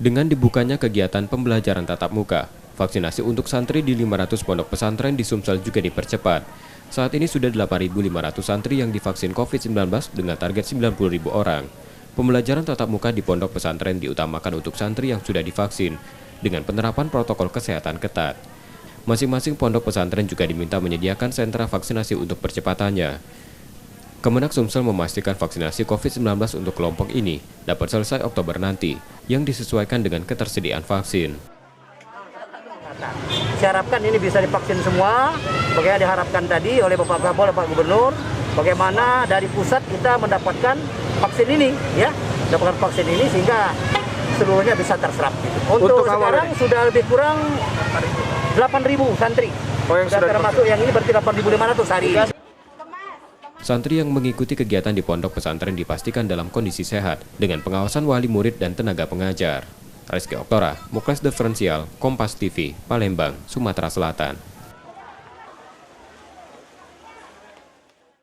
Dengan dibukanya kegiatan pembelajaran tatap muka, vaksinasi untuk santri di 500 pondok pesantren di Sumsel juga dipercepat. Saat ini sudah 8.500 santri yang divaksin COVID-19 dengan target 90.000 orang. Pembelajaran tatap muka di pondok pesantren diutamakan untuk santri yang sudah divaksin dengan penerapan protokol kesehatan ketat. Masing-masing pondok pesantren juga diminta menyediakan sentra vaksinasi untuk percepatannya. Kemenak Sumsel memastikan vaksinasi COVID-19 untuk kelompok ini dapat selesai Oktober nanti, yang disesuaikan dengan ketersediaan vaksin. Saya harapkan ini bisa divaksin semua, bagaimana diharapkan tadi oleh Bapak Kapolri, Pak Gubernur, bagaimana dari pusat kita mendapatkan vaksin ini, ya, mendapatkan vaksin ini sehingga seluruhnya bisa terserap. Untuk sekarang sudah lebih kurang 8.000 santri. Yang sudah termasuk yang ini berarti 8.500 hari. Santri yang mengikuti kegiatan di pondok pesantren dipastikan dalam kondisi sehat dengan pengawasan wali murid dan tenaga pengajar. Rizky Oktora, Muklas Diferensial, Kompas TV, Palembang, Sumatera Selatan.